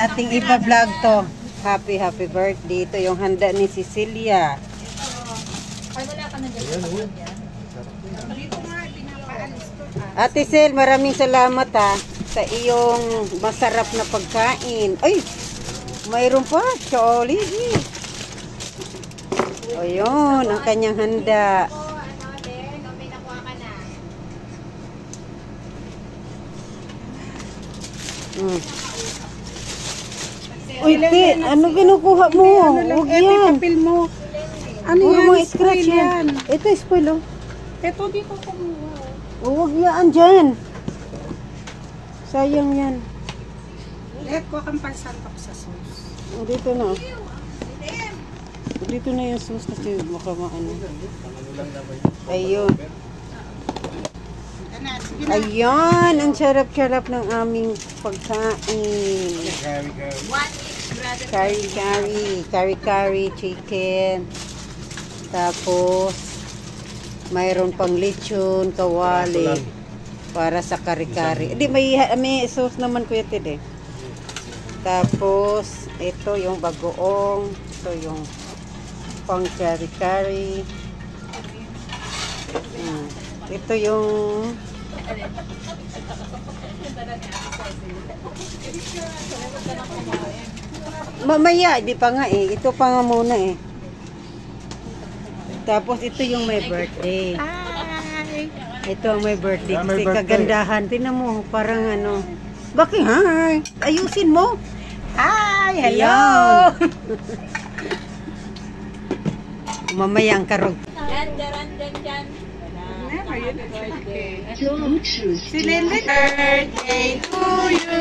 ating iba-vlog to. Happy birthday. Ito yung handa ni Cecilia. Ate Sel, maraming salamat sa iyong masarap na pagkain. Ay, mayroon pa, Cholly. O yun, ang kanyang handa. Uy, Te, ano kinukuha mo? Huwag yan. Mo. Ano puro yan? mga scratch yan. Ito, spoil, oh. Ito, di ko kumuha. Huwag yan dyan. Sayang yan. Let ko kang pansantok sa sauce. Dito na. Dito na yung sauce kasi baka maano. Ayun. Ayan, ang sarap-sarap ng aming pagkain. Kari-kari chicken. Tapos, mayroon pang lechon, kawali. Para sa kari-kari. Hindi, may sauce naman Kuya Ted eh. Tapos, ito yung bagoong. Ito yung pang kari-kari. Ito yung mamaya, di pa nga eh. Ito pa nga muna eh. Tapos ito yung my birthday. Ito ang my birthday. Kasi kagandahan. Tingnan mo, parang ano. Bakit hi? Ayusin mo. Hi! Hello! Mamaya ang karog. Si Lily, birthday to you.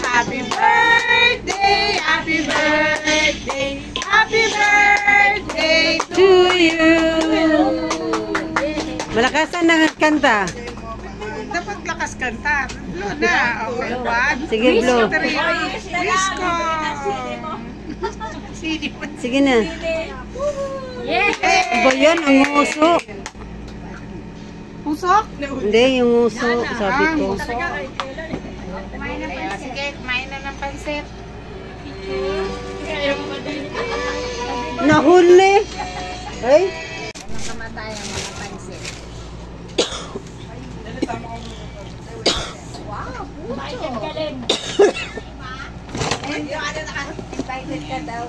Happy birthday, happy birthday, happy birthday to you. Malakasan na kanta. Dapat lakas kanta. Blow na. Okay, one. Sige, blow. Wish ko. Sige na. Ba yan, ang uso. Pusok? Hindi, yung uso, sabi ko. Sige, kumain na ng pansit. Nahuli. Ay. Nakamatay ang mga pansit. Wow, puso. Invited ka daw.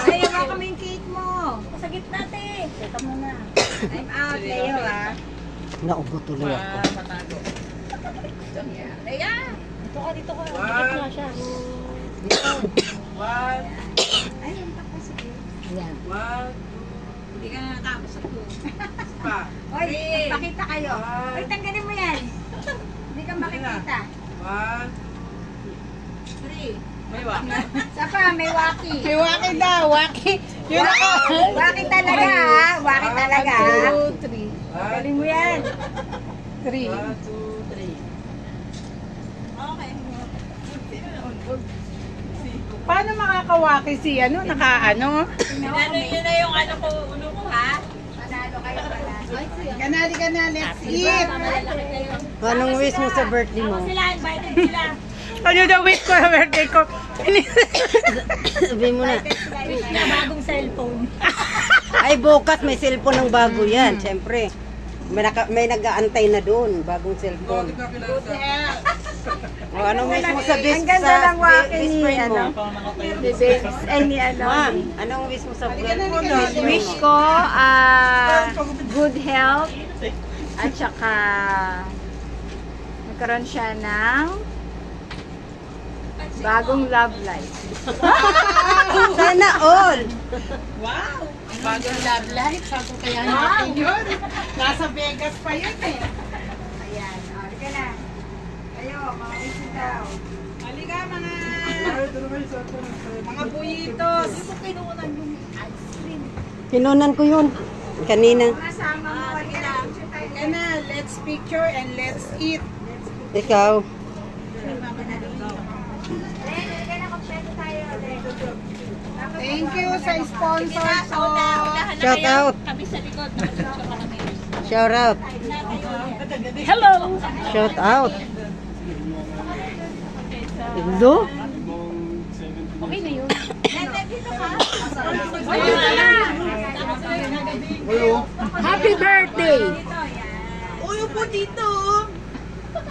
Ayaw mo kaming cake mo. Sa gitna, te. Teka muna. I'm out, Leo, Naubo tuloy ako. Lea! Dito ka. Dito na siya. One. Ay, yung pa sige. Yan. One. Hindi ka na natapos sa two. Hoy, pakita kayo. Hoy, tanggalin mo yan. Hindi ka makikita. One. Three. May waki. Sapa, may waki. May waki daw, waki. Yun ako. Waki talaga, ha? Waki talaga. 1, 2, 3. Galing mo yan. 3. 1, 2, 3. Okay. Paano makakawaki si ano? Naka-ano? Ano yun na yung ano ko, ulo ko ha? Panalo kayo, panalo. Kanali, let's eat. Anong wish mo sa birthday mo? Sila, invited sila. Ano daw wish ko sa birthday ko? Sabihin mo na. Wish na bagong cellphone. Ay, bukas may cellphone ng bago yan. Siyempre. May nag-aantay na doon. Bagong cellphone. O, anong wish mo sa Ang ganda ng waki ni, friend mo? ni ano. Ma'am, anong wish mo sa birthday mo? Wish ko good health at saka nagkaroon siya ng bagong love life. Sana all! Wow! Bagong love life. Sabi kaya natin yun. Nasa Vegas pa yun eh. Ayan. Halika na. Kayo, mga wish daw. Halika mga... mga buyitos. Ito kinuunan yung ice cream. Kinunan ko yun. Kanina. Kasama mo. Halika na. Halika na. Let's picture and let's eat. Ikaw. Thank you sa sponsor ko. Shout out. Kami sa likod, nakasensyo ka kami. Shout out. Hello! Shout out. Indo? Okay na yun. Happy birthday! Uyo po dito.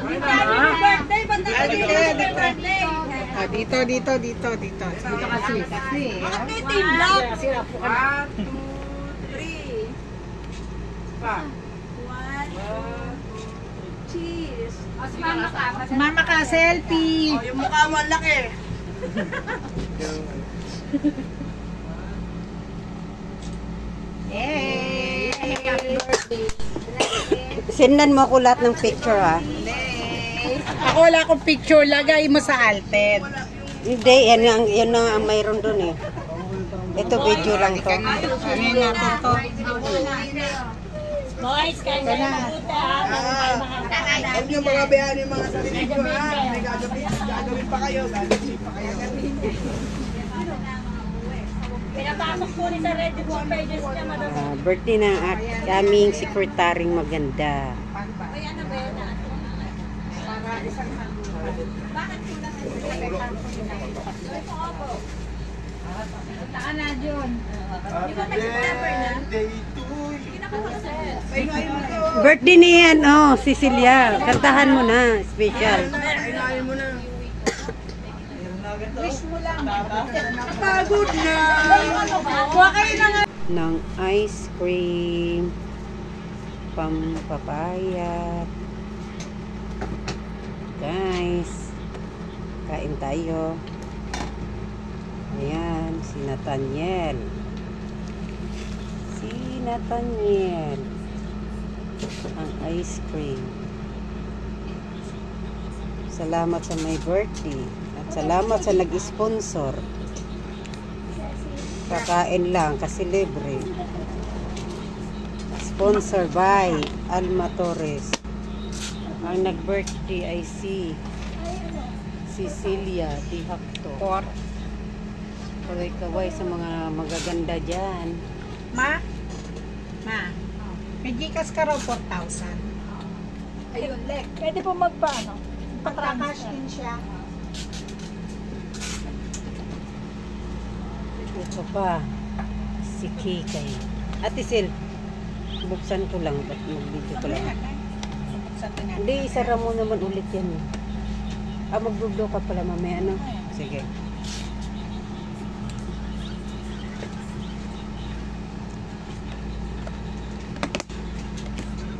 Birthday, banda ka dito. Birthday. Ah, dito. Dito kasi. Bakit kayo team block? 1, 2, 3. 1. Cheese. Mama ka, selfie! Yung mukha mo ang laki. Yay! Happy birthday! Sendan mo ako lahat ng picture ha. Ako wala akong picture, lagay mo sa altet. Hindi, yan ang mayroon doon eh. Ito video lang to. Ano natin to? Boys, kain kayo mabuti ha. Huwag niyo mga bayan yung mga sarili ko ha. May gagawin pa kayo. Pinapasok po ni sa Red Bull pages niya, madam. Birthday ng aming sekretaryong maganda. Saan na, John? Birthday niyan, oh, Cecilia. Kantahan mo na, special. Pagod na. Ng ice cream, pampapaya. Guys, kain tayo. Ayan, si Nathaniel. Ang ice cream. Salamat sa my birthday. At salamat sa nag-sponsor. Kakain lang kasi libre. Sponsor by Alma Torres. Ang nag-birthday ay si Cecilia Dihakto. Kaway-kaway sa mga magaganda dyan. Ma? May Gcash ka raw 4,000. Ayun, Lek. Pwede po magpaano? Patrakash din siya. Ito pa. Si Kikay. Ate Sil, buksan ko lang. Ba't mag-video ko lang? Hindi, isara mo naman ulit yan. Mag-vlog ka pala mamaya, ano? Sige.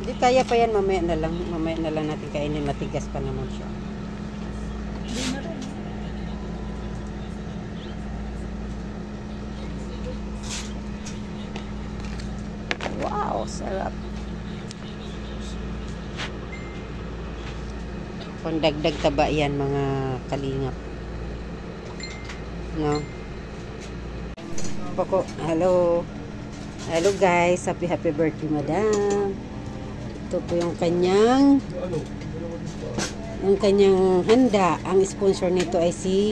Hindi, kaya pa yan mamaya na lang. Mamaya na lang natin kainin. Matigas pa naman siya. Wow, sarap. Pandagdag taba yan mga kalingap. No? Pako, hello. Hello guys, happy birthday madam. Ito po yung kanyang handa. Ang sponsor nito ay si